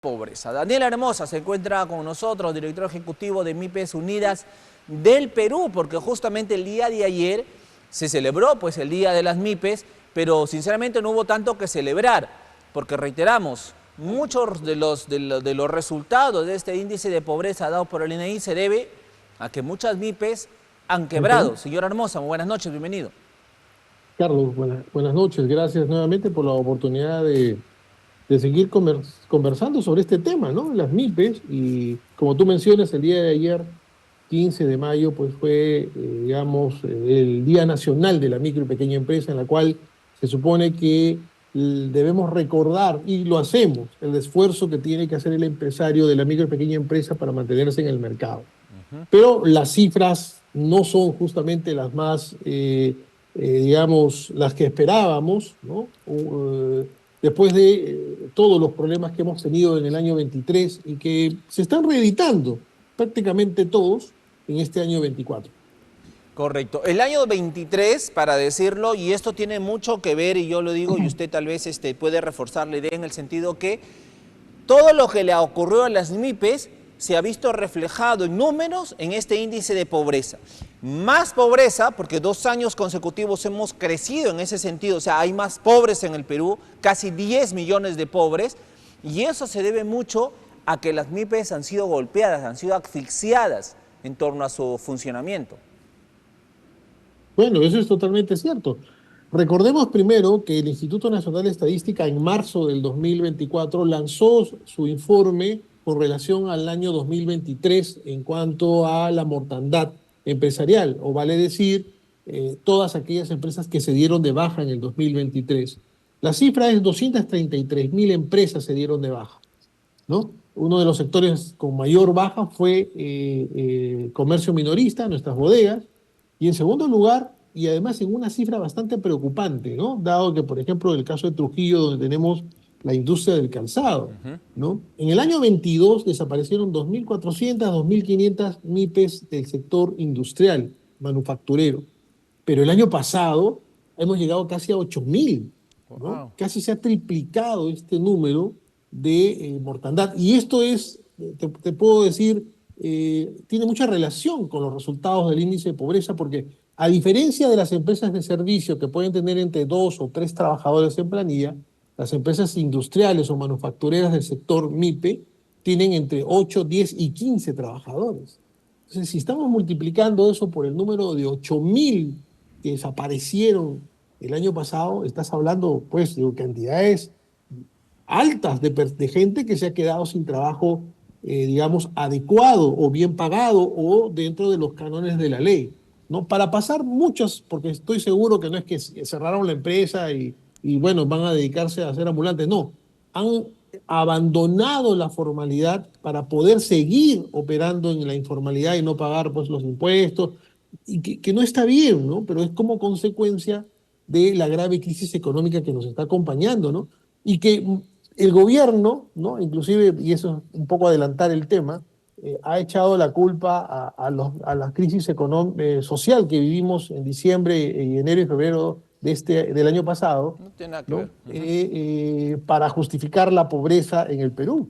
Pobreza. Daniela Hermosa se encuentra con nosotros, director ejecutivo de MIPES Unidas del Perú, porque justamente el día de ayer se celebró pues el Día de las MIPES, pero sinceramente no hubo tanto que celebrar, porque reiteramos, muchos de los resultados de este índice de pobreza dado por el INEGI se debe a que muchas MIPES han quebrado. Señora Hermosa, muy buenas noches, bienvenido. Carlos, buenas noches. Gracias nuevamente por la oportunidad de seguir conversando sobre este tema, ¿no? Las MIPES, y como tú mencionas, el día de ayer, 15 de mayo, pues fue, digamos, el Día Nacional de la Micro y Pequeña Empresa, en la cual se supone que debemos recordar, y lo hacemos, el esfuerzo que tiene que hacer el empresario de la micro y pequeña empresa para mantenerse en el mercado. Pero las cifras no son justamente las más, digamos, las que esperábamos, ¿no? Después de todos los problemas que hemos tenido en el año 23 y que se están reeditando prácticamente todos en este año 24. Correcto. El año 23, para decirlo, y esto tiene mucho que ver, y yo lo digo, y usted tal vez puede reforzar la idea en el sentido que todo lo que le ocurrió a las MIPES se ha visto reflejado en números en este índice de pobreza. Más pobreza, porque 2 años consecutivos hemos crecido en ese sentido, o sea, hay más pobres en el Perú, casi 10 millones de pobres, y eso se debe mucho a que las MIPES han sido golpeadas, han sido asfixiadas en torno a su funcionamiento. Bueno, eso es totalmente cierto. Recordemos primero que el Instituto Nacional de Estadística en marzo del 2024 lanzó su informe con relación al año 2023 en cuanto a la mortandad empresarial, o vale decir, todas aquellas empresas que se dieron de baja en el 2023. La cifra es 233.000 empresas se dieron de baja, ¿no? Uno de los sectores con mayor baja fue comercio minorista, nuestras bodegas, y en segundo lugar, y además en una cifra bastante preocupante, ¿no? Dado que, por ejemplo, en el caso de Trujillo, donde tenemos la industria del calzado, ¿no? En el año 22 desaparecieron 2.400, 2.500 MIPES del sector industrial, manufacturero, pero el año pasado hemos llegado casi a 8.000, ¿no? Wow. Casi se ha triplicado este número de mortandad. Y esto es, te puedo decir, tiene mucha relación con los resultados del índice de pobreza, porque a diferencia de las empresas de servicio que pueden tener entre 2 o 3 trabajadores en planilla, las empresas industriales o manufactureras del sector MIPE tienen entre 8, 10 y 15 trabajadores. Entonces, si estamos multiplicando eso por el número de 8.000 que desaparecieron el año pasado, estás hablando pues de cantidades altas de gente que se ha quedado sin trabajo, digamos, adecuado o bien pagado o dentro de los cánones de la ley, ¿no? Para pasar muchos, porque estoy seguro que no es que cerraron la empresa y bueno, van a dedicarse a ser ambulantes, no, han abandonado la formalidad para poder seguir operando en la informalidad y no pagar pues los impuestos, y que no está bien, ¿no? Pero es como consecuencia de la grave crisis económica que nos está acompañando, ¿no? Y que el gobierno, ¿no? Inclusive, y eso es un poco adelantar el tema, ha echado la culpa a la crisis social que vivimos en diciembre, y enero y febrero del año pasado, No tiene nada que ver. ¿no? Para justificar la pobreza en el Perú.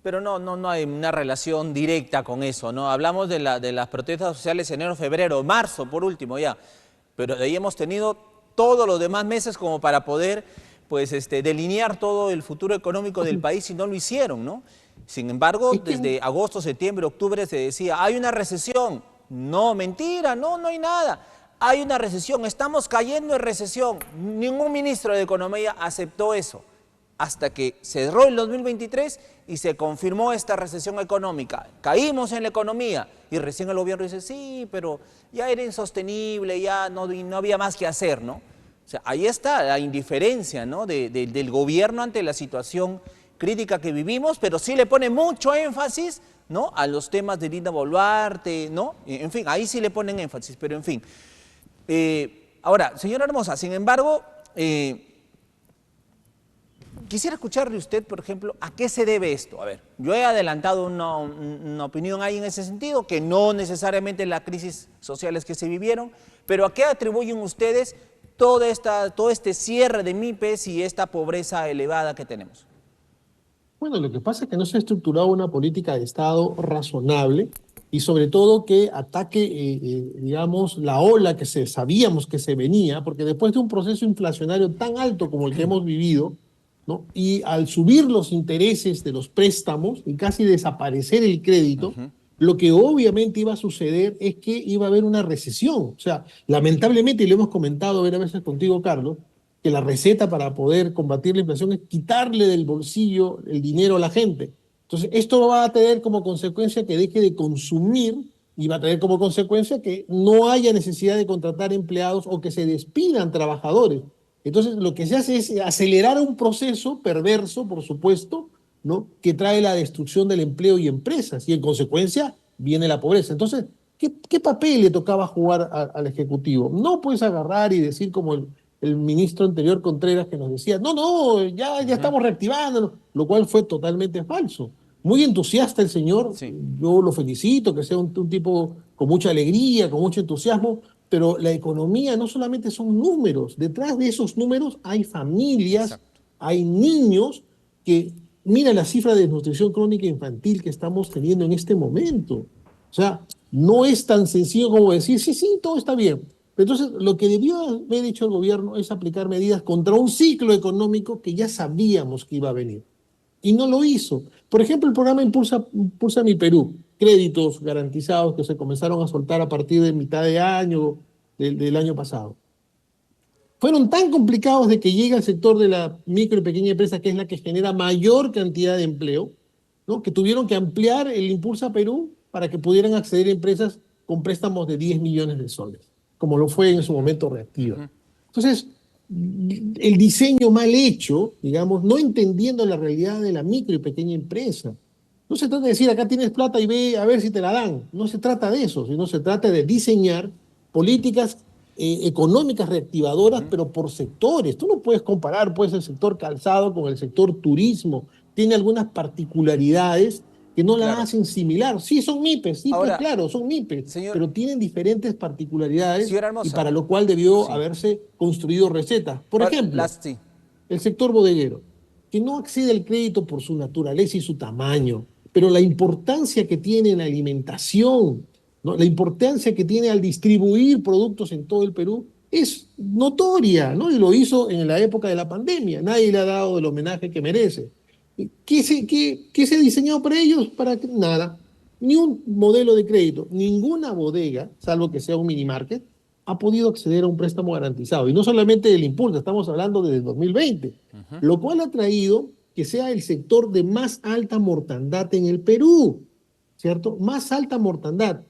Pero no hay una relación directa con eso, ¿no? Hablamos de las protestas sociales enero, febrero, marzo, por último ya. Pero de ahí hemos tenido todos los demás meses como para poder, pues, delinear todo el futuro económico del país y no lo hicieron, ¿no? Sin embargo, Es que desde agosto, septiembre, octubre se decía, hay una recesión. No, mentira, no hay nada. Hay una recesión, estamos cayendo en recesión. Ningún ministro de Economía aceptó eso, hasta que cerró el 2023 y se confirmó esta recesión económica. Caímos en la economía y recién el gobierno dice, sí, pero ya era insostenible, ya no había más que hacer, ¿no? O sea, ahí está la indiferencia, ¿no? del gobierno ante la situación crítica que vivimos, pero sí le pone mucho énfasis, ¿no? A los temas de Dina Boluarte, ¿no? En fin, ahí sí le ponen énfasis, pero en fin. Ahora, señora Hermosa, sin embargo, quisiera escucharle usted, por ejemplo, ¿a qué se debe esto? A ver, yo he adelantado una opinión ahí en ese sentido, que no necesariamente las crisis sociales que se vivieron, pero ¿a qué atribuyen ustedes todo este cierre de MIPES y esta pobreza elevada que tenemos? Bueno, lo que pasa es que no se ha estructurado una política de Estado razonable y sobre todo que ataque, digamos, la ola que sabíamos que se venía, porque después de un proceso inflacionario tan alto como el que hemos vivido, ¿no? Y al subir los intereses de los préstamos y casi desaparecer el crédito, Ujú. lo que obviamente iba a suceder es que iba a haber una recesión. O sea, lamentablemente, y lo hemos comentado varias veces contigo, Carlos, que la receta para poder combatir la inflación es quitarle del bolsillo el dinero a la gente. Entonces, esto va a tener como consecuencia que deje de consumir y va a tener como consecuencia que no haya necesidad de contratar empleados o que se despidan trabajadores. Entonces, lo que se hace es acelerar un proceso perverso, por supuesto, ¿no? Que trae la destrucción del empleo y empresas, y en consecuencia viene la pobreza. Entonces, ¿qué papel le tocaba jugar al Ejecutivo? No puedes agarrar y decir como el ministro anterior Contreras que nos decía, no, no, ya Ujú. estamos reactivando, lo cual fue totalmente falso. Muy entusiasta el señor, Sí. yo lo felicito, que sea un tipo con mucha alegría, con mucho entusiasmo, pero la economía no solamente son números, detrás de esos números hay familias, Exacto. hay niños que, mira la cifra de desnutrición crónica infantil que estamos teniendo en este momento. O sea, no es tan sencillo como decir, sí, sí, todo está bien. Entonces, lo que debió haber hecho el gobierno es aplicar medidas contra un ciclo económico que ya sabíamos que iba a venir. Y no lo hizo. Por ejemplo, el programa Impulsa Mi Perú, créditos garantizados que se comenzaron a soltar a partir de mitad de año del año pasado. Fueron tan complicados de que llega al sector de la micro y pequeña empresa, que es la que genera mayor cantidad de empleo, ¿no? Que tuvieron que ampliar el Impulsa Perú para que pudieran acceder a empresas con préstamos de 10 millones de soles, como lo fue en su momento Reactiva. Ujú. Entonces, el diseño mal hecho, digamos, no entendiendo la realidad de la micro y pequeña empresa. No se trata de decir, acá tienes plata y ve a ver si te la dan. No se trata de eso, sino se trata de diseñar políticas económicas reactivadoras, Ujú. pero por sectores. Tú no puedes comparar pues, el sector calzado con el sector turismo. Tiene algunas particularidades que no la Claro. hacen similar. Sí, son MIPES, sí, pues Ahora, claro, son MIPES, señor, pero tienen diferentes particularidades señora y Hermosa, para lo cual debió sí. haberse construido recetas. Por Ahora, ejemplo, las, sí. el sector bodeguero, que no accede al crédito por su naturaleza y su tamaño, pero la importancia que tiene en la alimentación, ¿no? La importancia que tiene al distribuir productos en todo el Perú es notoria, ¿no? Y lo hizo en la época de la pandemia. Nadie le ha dado el homenaje que merece. ¿Qué se diseñó para ellos? Nada. Ni un modelo de crédito, ninguna bodega, salvo que sea un mini market, ha podido acceder a un préstamo garantizado. Y no solamente del Impulso, estamos hablando desde el 2020, Ujú. lo cual ha traído que sea el sector de más alta mortandad en el Perú, ¿cierto? Más alta mortandad,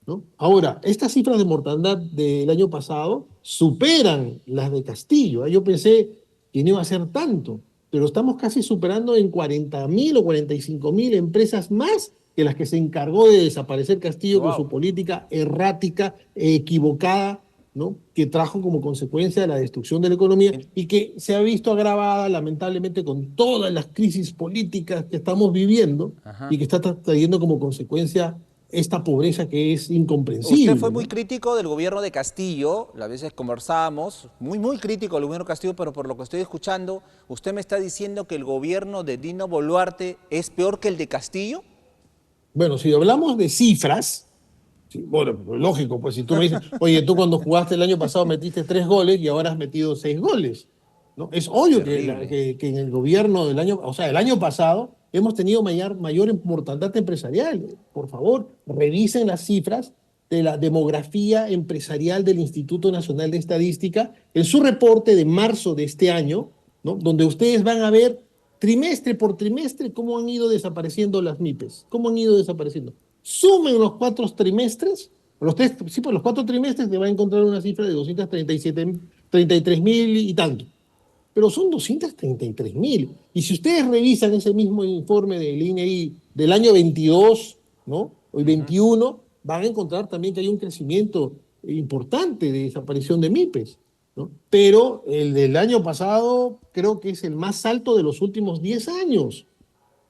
¿no? Ahora, estas cifras de mortandad del año pasado superan las de Castillo, ¿eh? Yo pensé que no iba a ser tanto, pero estamos casi superando en 40.000 o 45.000 empresas más que las que se encargó de desaparecer Castillo con su Wow. política errática, equivocada, ¿no? Que trajo como consecuencia la destrucción de la economía y que se ha visto agravada lamentablemente con todas las crisis políticas que estamos viviendo y Ajá. que está trayendo como consecuencia esta pobreza que es Usted fue incomprensible, muy ¿no? crítico del gobierno de Castillo, a veces conversábamos, muy crítico del gobierno de Castillo, pero por lo que estoy escuchando, usted me está diciendo que el gobierno de Dino Boluarte es peor que el de Castillo. Bueno, si hablamos de cifras, sí, bueno, pues, lógico, pues si tú me dices, oye, tú cuando jugaste el año pasado metiste 3 goles y ahora has metido 6 goles, ¿no? Es obvio que, Terrible. que en el gobierno del año, o sea, el año pasado hemos tenido mayor mortandad empresarial. Por favor, revisen las cifras de la demografía empresarial del Instituto Nacional de Estadística en su reporte de marzo de este año, ¿no? Donde ustedes van a ver trimestre por trimestre cómo han ido desapareciendo las MIPES, cómo han ido desapareciendo. Sumen los 4 trimestres, sí, pues los 4 trimestres te va a encontrar una cifra de 237, 33.000 y tanto. Pero son 233.000. Y si ustedes revisan ese mismo informe del INEI del año 22, ¿no? Hoy Ujú. 21, van a encontrar también que hay un crecimiento importante de desaparición de MIPES, ¿no? Pero el del año pasado creo que es el más alto de los últimos 10 años.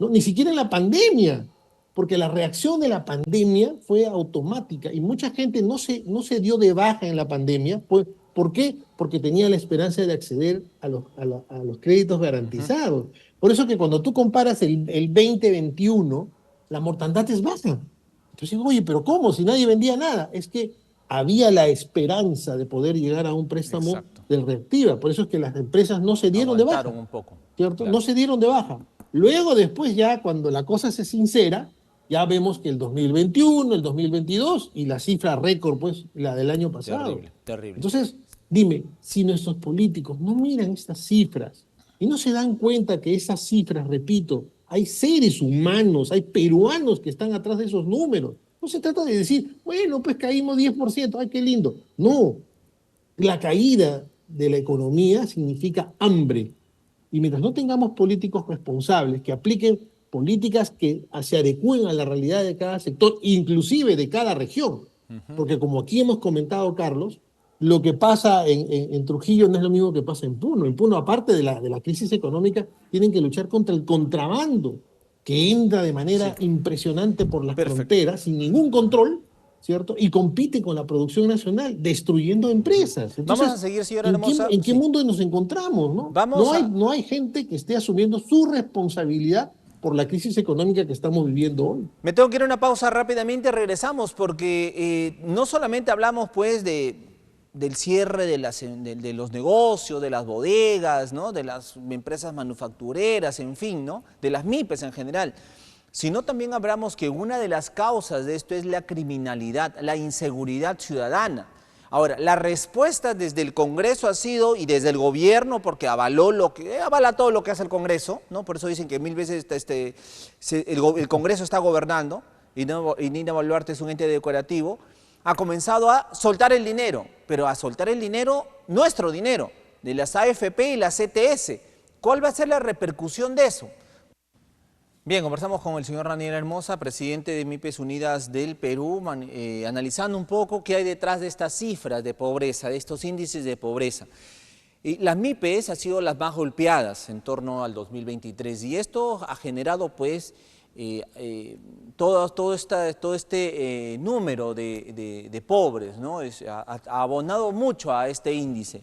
¿No? Ni siquiera en la pandemia, porque la reacción de la pandemia fue automática y mucha gente no se dio de baja en la pandemia. ¿Por qué? Porque tenía la esperanza de acceder a los créditos Ujú. garantizados. Por eso que cuando tú comparas el 2021, la mortandad es baja. Entonces, oye, pero ¿cómo? Si nadie vendía nada. Es que había la esperanza de poder llegar a un préstamo Exacto. del Reactiva. Por eso es que las empresas no se dieron de Aguantaron baja, un poco. ¿cierto? No Claro. se dieron de baja. Luego, después ya, cuando la cosa se sincera, ya vemos que el 2021, el 2022 y la cifra récord, pues, la del año pasado. Terrible, terrible. Entonces, dime, si nuestros políticos no miran estas cifras y no se dan cuenta que esas cifras, repito, hay seres humanos, hay peruanos que están atrás de esos números. No se trata de decir, bueno, pues caímos 10%, ay, qué lindo. No, la caída de la economía significa hambre. Y mientras no tengamos políticos responsables que apliquen políticas que se adecúen a la realidad de cada sector, inclusive de cada región, porque como aquí hemos comentado, Carlos, lo que pasa en Trujillo no es lo mismo que pasa en Puno. En Puno, aparte de la crisis económica, tienen que luchar contra el contrabando, que entra de Sí, manera impresionante por las perfecto. fronteras, sin ningún control, ¿cierto? Y compite con la producción nacional, destruyendo empresas. Vamos a Entonces, seguir, señora Hermosa. en qué Sí. mundo nos encontramos, no? Vamos a, No hay gente que esté asumiendo su responsabilidad por la crisis económica que estamos viviendo hoy. Me tengo que ir a una pausa rápidamente, regresamos porque no solamente hablamos pues del cierre de los negocios, de las bodegas, ¿no? De las empresas manufactureras, en fin, ¿no? De las MIPES en general, sino también hablamos que una de las causas de esto es la criminalidad, la inseguridad ciudadana. Ahora, la respuesta desde el Congreso ha sido, y desde el gobierno, porque avala todo lo que hace el Congreso, ¿no? Por eso dicen que mil veces el Congreso está gobernando, y Nina Boluarte es un ente decorativo, ha comenzado a soltar el dinero, pero a soltar el dinero, nuestro dinero, de las AFP y las CTS. ¿Cuál va a ser la repercusión de eso? Bien, conversamos con el señor Raniel Hermosa, presidente de MIPES Unidas del Perú, analizando un poco qué hay detrás de estas cifras de pobreza, de estos índices de pobreza. Y las MIPES han sido las más golpeadas en torno al 2023 y esto ha generado pues todo este número de pobres, ¿no? Ha abonado mucho a este índice.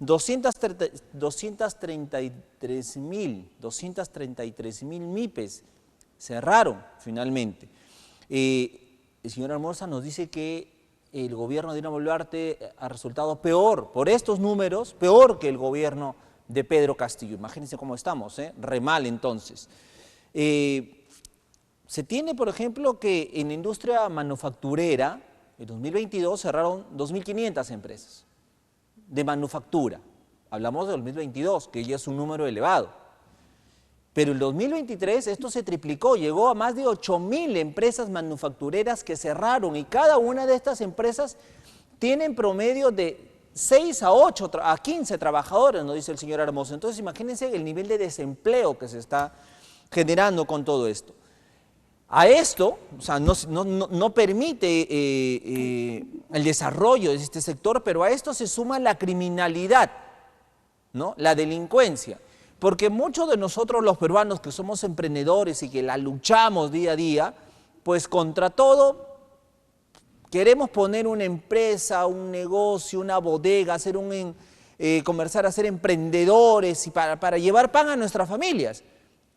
233.000 MIPES cerraron finalmente. El señor Hermosa nos dice que el gobierno de Dina Boluarte ha resultado peor, por estos números, peor que el gobierno de Pedro Castillo. Imagínense cómo estamos, re mal entonces. Se tiene, por ejemplo, que en la industria manufacturera, en 2022 cerraron 2.500 empresas de manufactura. Hablamos de 2022, que ya es un número elevado. Pero el 2023 esto se triplicó, llegó a más de 8.000 empresas manufactureras que cerraron y cada una de estas empresas tiene en promedio de 6 a 8 a 15 trabajadores, nos dice el señor Hermoso. Entonces imagínense el nivel de desempleo que se está generando con todo esto. A esto, o sea, no permite el desarrollo de este sector, pero a esto se suma la criminalidad, ¿no? La delincuencia. Porque muchos de nosotros los peruanos que somos emprendedores y que la luchamos día a día, pues contra todo queremos poner una empresa, un negocio, una bodega, comenzar a ser emprendedores y para llevar pan a nuestras familias.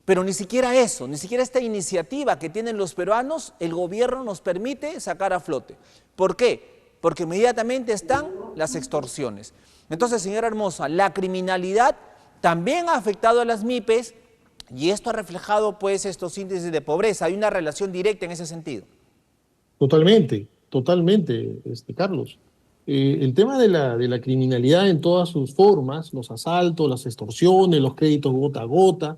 Pero ni siquiera eso, ni siquiera esta iniciativa que tienen los peruanos, el gobierno nos permite sacar a flote. ¿Por qué? Porque inmediatamente están las extorsiones. Entonces, señora Hermosa, la criminalidad también ha afectado a las MIPES y esto ha reflejado pues estos índices de pobreza. Hay una relación directa en ese sentido. Totalmente, totalmente, Carlos. El tema de la criminalidad en todas sus formas, los asaltos, las extorsiones, los créditos gota a gota,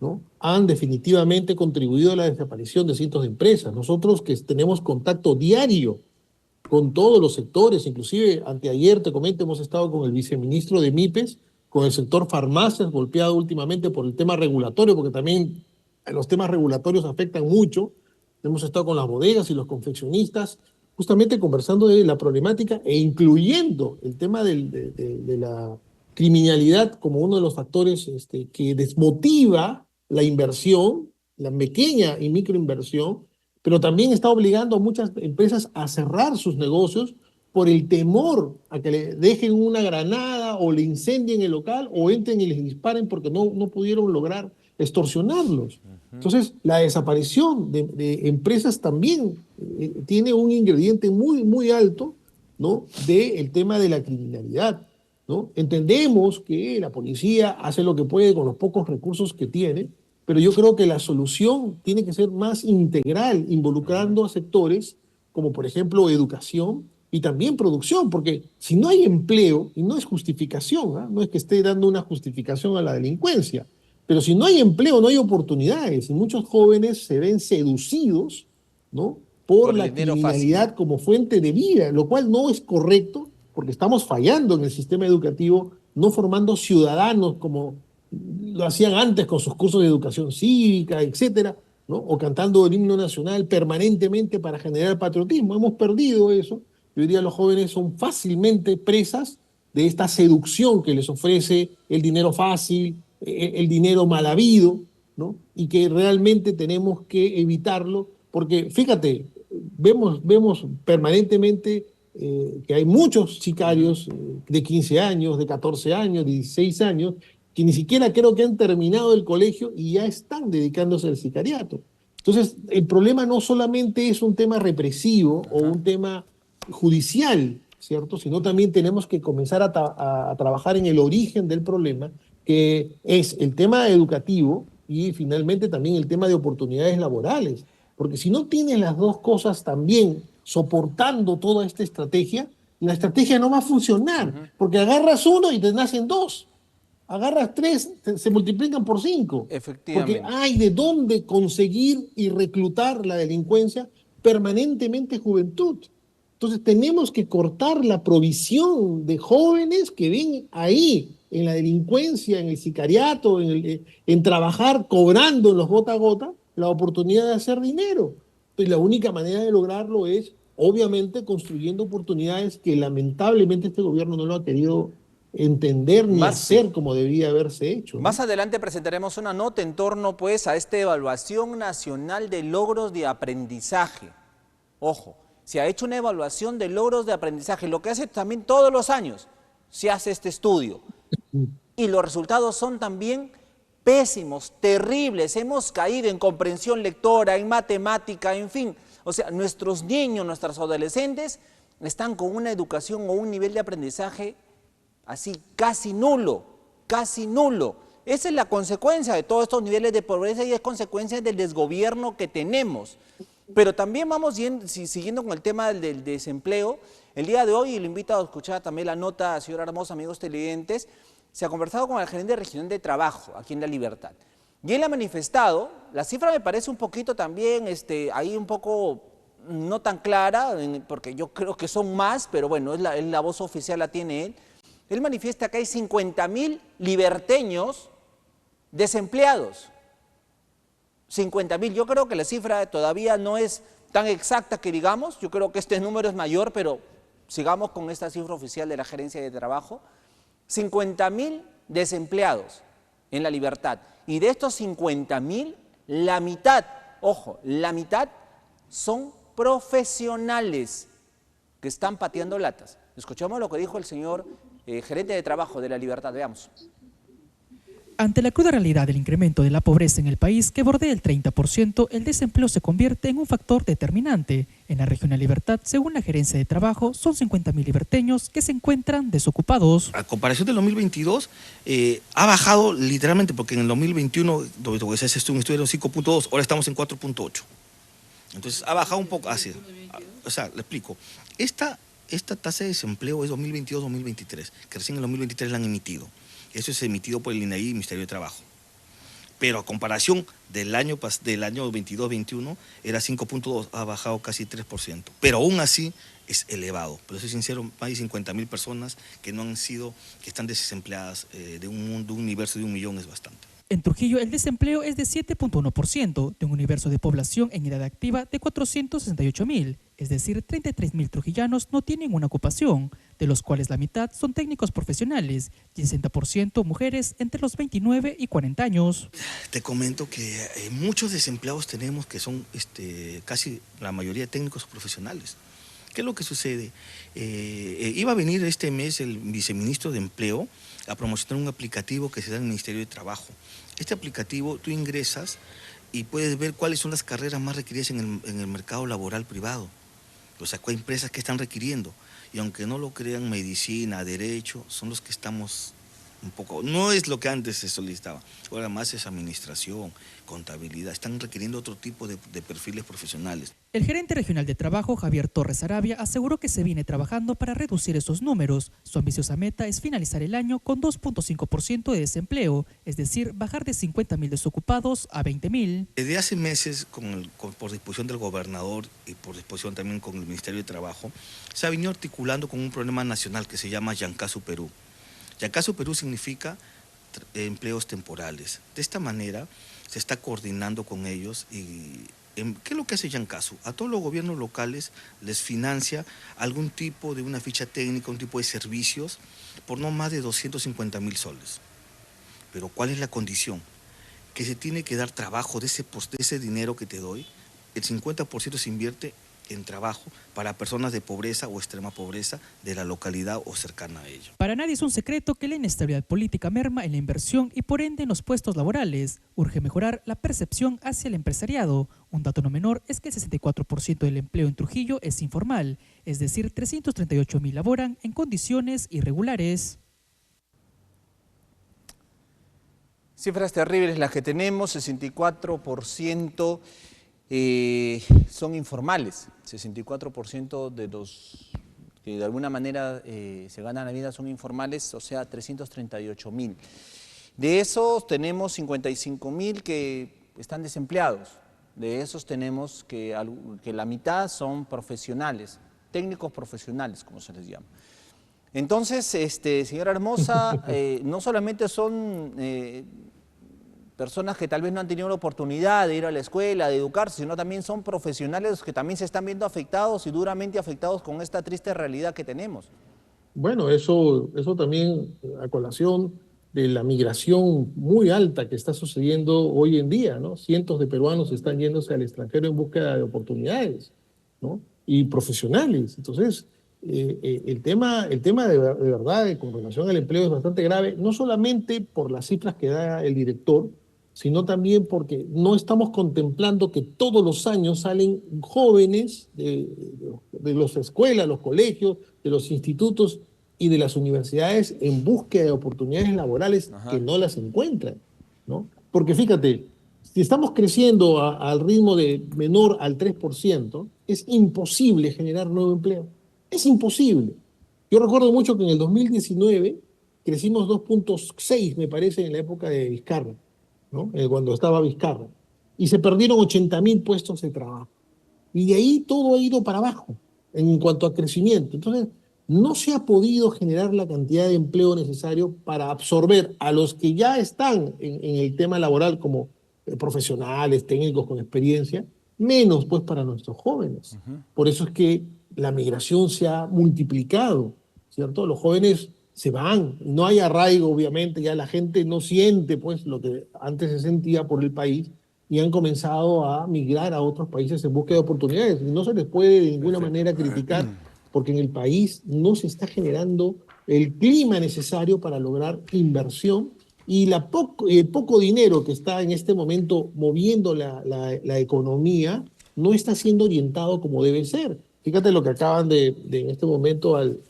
¿no? Han definitivamente contribuido a la desaparición de cientos de empresas. Nosotros que tenemos contacto diario con todos los sectores, inclusive anteayer, te comento, hemos estado con el viceministro de MIPES, con el sector farmacias, golpeado últimamente por el tema regulatorio, porque también los temas regulatorios afectan mucho. Hemos estado con las bodegas y los confeccionistas, justamente conversando de la problemática e incluyendo el tema de la criminalidad como uno de los factores que desmotiva la inversión, la pequeña y microinversión, pero también está obligando a muchas empresas a cerrar sus negocios por el temor a que le dejen una granada o le incendien el local o entren y les disparen porque no pudieron lograr extorsionarlos. Entonces, la desaparición de empresas también tiene un ingrediente muy, muy alto, ¿no?, del tema de la criminalidad, ¿no? Entendemos que la policía hace lo que puede con los pocos recursos que tiene, pero yo creo que la solución tiene que ser más integral, involucrando a sectores como, por ejemplo, educación y también producción, porque si no hay empleo, y no es justificación, ¿ah? No es que esté dando una justificación a la delincuencia, pero si no hay empleo, no hay oportunidades, y muchos jóvenes se ven seducidos, ¿no?, por Por el la dinero fácil. criminalidad como fuente de vida, lo cual no es correcto, porque estamos fallando en el sistema educativo, no formando ciudadanos como lo hacían antes con sus cursos de educación cívica, etcétera, ¿no?, o cantando el himno nacional permanentemente para generar patriotismo. Hemos perdido eso, y hoy día los jóvenes son fácilmente presas de esta seducción que les ofrece el dinero fácil, el dinero mal habido, ¿no?, y que realmente tenemos que evitarlo, porque fíjate, vemos permanentemente que hay muchos sicarios de 15 años, de 14 años, de 16 años, que ni siquiera creo que han terminado el colegio y ya están dedicándose al sicariato. Entonces, el problema no solamente es un tema represivo o un tema judicial, ¿cierto?, sino también tenemos que comenzar a trabajar en el origen del problema, que es el tema educativo y finalmente también el tema de oportunidades laborales. Porque si no tienes las dos cosas también soportando toda esta estrategia, la estrategia no va a funcionar, porque agarras uno y te nacen dos, agarras tres, se multiplican por cinco, porque Efectivamente. hay de dónde conseguir y reclutar la delincuencia permanentemente juventud. Entonces tenemos que cortar la provisión de jóvenes que ven ahí, en la delincuencia, en el sicariato, en trabajar cobrando en los gota a gota, la oportunidad de hacer dinero. Y la única manera de lograrlo es, obviamente, construyendo oportunidades que lamentablemente este gobierno no lo ha querido entender ni Más, hacer como debía haberse hecho, ¿no? Más adelante presentaremos una nota en torno pues a esta evaluación nacional de logros de aprendizaje. Ojo, se ha hecho una evaluación de logros de aprendizaje, lo que hace también todos los años se hace este estudio. Y los resultados son también pésimos, terribles. Hemos caído en comprensión lectora, en matemática, en fin. O sea, nuestros niños, nuestros adolescentes están con una educación o un nivel de aprendizaje así casi nulo, casi nulo. Esa es la consecuencia de todos estos niveles de pobreza y es consecuencia del desgobierno que tenemos. Pero también vamos siguiendo con el tema del desempleo. El día de hoy, y lo invito a escuchar también la nota, señor Hermoso, amigos televidentes, se ha conversado con el gerente regional de trabajo aquí en La Libertad. Y él ha manifestado, la cifra me parece un poquito también, ahí un poco no tan clara, porque yo creo que son más, pero bueno, es la voz oficial la tiene él. Él manifiesta que hay 50.000 liberteños desempleados. 50.000, yo creo que la cifra todavía no es tan exacta que digamos, yo creo que este número es mayor, pero sigamos con esta cifra oficial de la Gerencia de Trabajo. 50.000 desempleados en La Libertad, y de estos 50.000, la mitad, ojo, la mitad son profesionales que están pateando latas. Escuchamos lo que dijo el señor gerente de trabajo de La Libertad, veamos. Ante la cruda realidad del incremento de la pobreza en el país, que bordea el 30%, el desempleo se convierte en un factor determinante. En la región de Libertad, según la Gerencia de Trabajo, son 50.000 liberteños que se encuentran desocupados. A comparación del 2022, ha bajado literalmente, porque en el 2021, donde se hace un estudio de 5.2, ahora estamos en 4.8. Entonces, ha bajado un poco así. O sea, le explico. Esta tasa de desempleo es 2022-2023, que recién en el 2023 la han emitido. Eso es emitido por el INAI y el Ministerio de Trabajo. Pero a comparación del año 22-21, era 5.2, ha bajado casi 3%. Pero aún así es elevado. Pero soy sincero, más de 50.000 personas que están desempleadas de un universo de 1 millón es bastante. En Trujillo, el desempleo es de 7.1% de un universo de población en edad activa de 468.000, es decir, 33.000 trujillanos no tienen una ocupación, de los cuales la mitad son técnicos profesionales y el 60% mujeres entre los 29 y 40 años. Te comento que muchos desempleados tenemos que son casi la mayoría técnicos profesionales. ¿Qué es lo que sucede? Iba a venir este mes el viceministro de Empleo a promocionar un aplicativo que se da en el Ministerio de Trabajo. Este aplicativo tú ingresas y puedes ver cuáles son las carreras más requeridas en el mercado laboral privado. O sea, hay empresas que están requiriendo. Y aunque no lo crean, medicina, derecho, son los que estamos un poco... No es lo que antes se solicitaba. Ahora más es administración, contabilidad. Están requiriendo otro tipo de perfiles profesionales. El gerente regional de trabajo, Javier Torres Arabia, aseguró que se viene trabajando para reducir estos números. Su ambiciosa meta es finalizar el año con 2.5% de desempleo, es decir, bajar de 50.000 desocupados a 20.000. Desde hace meses, por disposición del gobernador y por disposición también con el Ministerio de Trabajo, se ha venido articulando con un problema nacional que se llama Yancasu Perú. Yancasu Perú significa empleos temporales. De esta manera se está coordinando con ellos y... ¿Qué es lo que hace Yancasu? A todos los gobiernos locales les financia algún tipo de una ficha técnica, un tipo de servicios, por no más de 250.000 soles. Pero ¿cuál es la condición? Que se tiene que dar trabajo de ese dinero que te doy, el 50% se invierte en trabajo para personas de pobreza o extrema pobreza de la localidad o cercana a ella. Para nadie es un secreto que la inestabilidad política merma en la inversión y por ende en los puestos laborales. Urge mejorar la percepción hacia el empresariado. Un dato no menor es que el 64% del empleo en Trujillo es informal, es decir, 338.000 laboran en condiciones irregulares. Cifras terribles las que tenemos, 64% son informales, 64% de los que de alguna manera se ganan la vida son informales, o sea, 338.000. De esos tenemos 55.000 que están desempleados, de esos tenemos que la mitad son profesionales, técnicos profesionales, como se les llama. Entonces, señora Hermosa, no solamente son personas que tal vez no han tenido la oportunidad de ir a la escuela, de educarse, sino también son profesionales que también se están viendo afectados y duramente afectados con esta triste realidad que tenemos. Bueno, eso también a colación de la migración muy alta que está sucediendo hoy en día, ¿no? Cientos de peruanos están yéndose al extranjero en búsqueda de oportunidades, ¿no? Y profesionales. Entonces, el tema de verdad con relación al empleo es bastante grave, no solamente por las cifras que da el director, sino también porque no estamos contemplando que todos los años salen jóvenes de las escuelas, los colegios, de los institutos y de las universidades en búsqueda de oportunidades laborales que no las encuentran, ¿no? Porque fíjate, si estamos creciendo al ritmo de menor al 3%, es imposible generar nuevo empleo. Es imposible. Yo recuerdo mucho que en el 2019 crecimos 2.6, me parece, en la época de Vizcarra, ¿no? Cuando estaba Vizcarra. Y se perdieron 80.000 puestos de trabajo. Y de ahí todo ha ido para abajo en cuanto a crecimiento. Entonces, no se ha podido generar la cantidad de empleo necesario para absorber a los que ya están en el tema laboral como profesionales, técnicos con experiencia, menos pues para nuestros jóvenes. Por eso es que la migración se ha multiplicado, ¿cierto? Los jóvenes se van, no hay arraigo, obviamente, ya la gente no siente pues lo que antes se sentía por el país y han comenzado a migrar a otros países en busca de oportunidades. Y no se les puede de ninguna manera criticar porque en el país no se está generando el clima necesario para lograr inversión y el poco dinero que está en este momento moviendo la economía no está siendo orientado como debe ser. Fíjate lo que acaban de en este momento al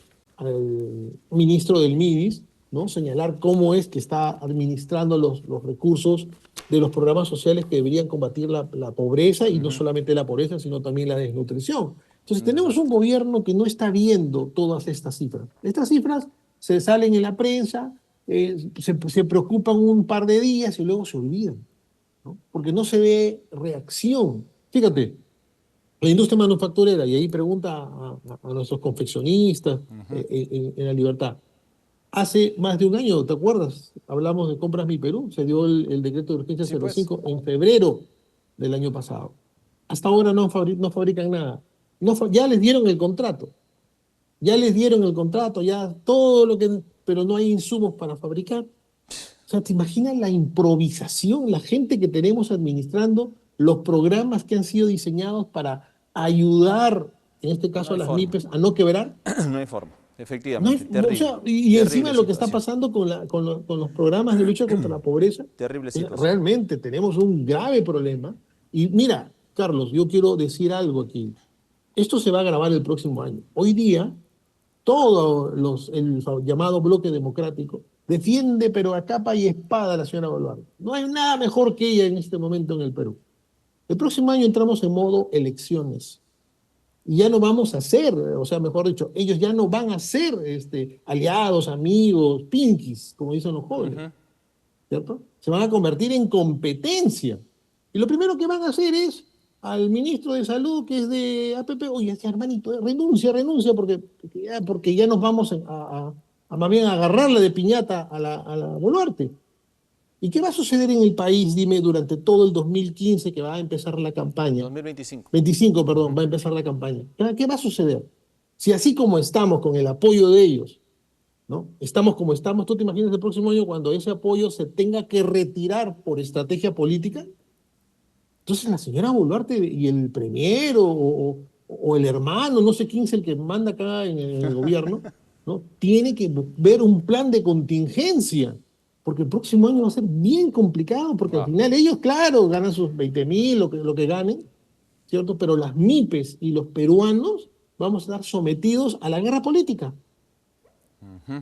ministro del MIDIS, ¿no? Señalar cómo es que está administrando los recursos de los programas sociales que deberían combatir la pobreza y no solamente la pobreza, sino también la desnutrición. Entonces tenemos un gobierno que no está viendo todas estas cifras. Estas cifras se salen en la prensa, se preocupan un par de días y luego se olvidan, ¿no? Porque no se ve reacción. Fíjate, la industria manufacturera, y ahí pregunta a nuestros confeccionistas en La Libertad. Hace más de un año, ¿te acuerdas? Hablamos de Compras Mi Perú, se dio el decreto de urgencia 05 en febrero del año pasado. Hasta ahora no fabrican nada. Ya les dieron el contrato. Ya todo lo que... Pero no hay insumos para fabricar. O sea, ¿te imaginas la improvisación, la gente que tenemos administrando los programas que han sido diseñados para ayudar en este caso No a hay las forma. MIPES, a no quebrar? No hay forma, No efectivamente. hay- Terrible. o sea, y Terrible encima lo que está situación. pasando con los programas de lucha contra la pobreza, Terrible situación. realmente tenemos un grave problema. Y mira, Carlos, yo quiero decir algo aquí. Esto se va a grabar el próximo año. Hoy día, el llamado bloque democrático defiende, pero a capa y espada, a la señora Boluarte. No hay nada mejor que ella en este momento en el Perú. El próximo año entramos en modo elecciones. Y ya no vamos a ser, o sea, mejor dicho, ellos ya no van a ser aliados, amigos, pinkies, como dicen los jóvenes, ¿cierto? Se van a convertir en competencia. Y lo primero que van a hacer es al ministro de Salud, que es de APP, oye, ese hermanito, renuncia, porque ya nos vamos a más bien a agarrarle de piñata a la Boluarte. ¿Y qué va a suceder en el país, dime, durante todo el 2015 que va a empezar la campaña? 2025. 25, perdón, va a empezar la campaña. ¿Qué va a suceder? Si así como estamos con el apoyo de ellos, ¿no? Estamos como estamos, ¿tú te imaginas el próximo año cuando ese apoyo se tenga que retirar por estrategia política? Entonces la señora Boluarte y el premier o el hermano, no sé quién es el que manda acá en el gobierno, ¿no? Tiene que ver un plan de contingencia, porque el próximo año va a ser bien complicado, porque al final ellos, claro, ganan sus 20.000, lo que ganen, ¿cierto? Pero las MIPES y los peruanos vamos a estar sometidos a la guerra política.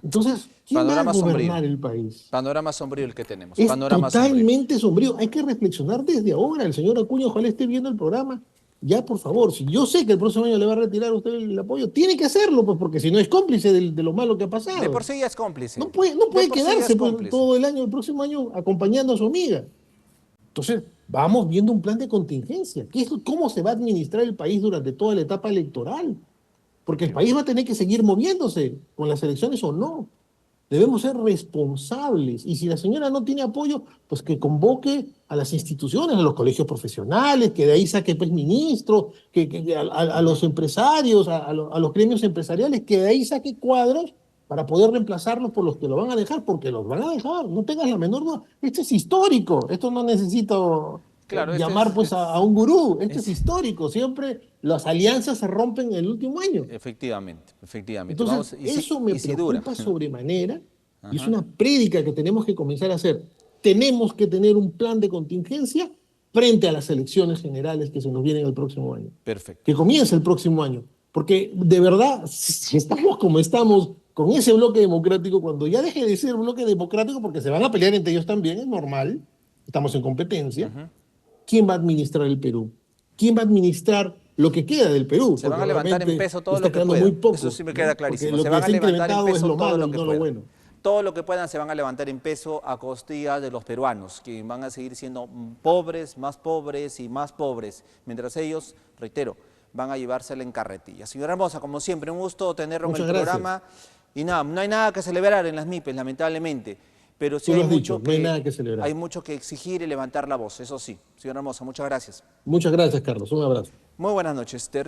Entonces, ¿quién va a Panorama gobernar sombrío. el país? Panorama sombrío el que tenemos. Es Panorama sombrío. totalmente sombrío. Hay que reflexionar desde ahora. El señor Acuña, ojalá esté viendo el programa. Ya, por favor, si yo sé que el próximo año le va a retirar a usted el apoyo, tiene que hacerlo, pues, porque si no es cómplice de lo malo que ha pasado. De por sí ya es cómplice. No puede De por sí ya quedarse es pues, cómplice. todo el próximo año acompañando a su amiga. Entonces, vamos viendo un plan de contingencia. ¿Cómo se va a administrar el país durante toda la etapa electoral? Porque el país va a tener que seguir moviéndose con las elecciones o no. Debemos ser responsables. Y si la señora no tiene apoyo, pues que convoque a las instituciones, a los colegios profesionales, que de ahí saque pues ministros, a los empresarios, a los gremios empresariales, que de ahí saque cuadros para poder reemplazarlos por los que lo van a dejar, porque los van a dejar, no tengas la menor duda. Esto es histórico, esto no necesito Claro, llamar pues a un gurú, esto es histórico, siempre las alianzas se rompen en el último año. Efectivamente, efectivamente. Entonces, Vamos, eso me si dura. preocupa sobremanera y es una prédica que tenemos que comenzar a hacer. Tenemos que tener un plan de contingencia frente a las elecciones generales que se nos vienen el próximo año. Perfecto. Que comience el próximo año. Porque de verdad, si estamos como estamos con ese bloque democrático, cuando ya deje de ser bloque democrático, porque se van a pelear entre ellos también, es normal, estamos en competencia, ¿quién va a administrar el Perú? ¿Quién va a administrar lo que queda del Perú? Se van a levantar en peso todo está lo que quedando puedan. muy poco, Eso sí me queda ¿no? clarísimo. Porque Se lo van que a está levantar en incrementado es peso lo todo malo, lo que no lo puedan. bueno. Todo lo que puedan se van a levantar en peso a costilla de los peruanos, que van a seguir siendo pobres y más pobres, mientras ellos, reitero, van a llevársela en carretilla. Señora Hermosa, como siempre, un gusto tenerlo en el programa. Y nada, no hay nada que celebrar en las MIPES, lamentablemente, pero sí Tú lo hay has dicho, mucho no hay nada que celebrar. hay mucho que exigir y levantar la voz, eso sí. Señora Hermosa, muchas gracias. Muchas gracias, Carlos. Un abrazo. Muy buenas noches.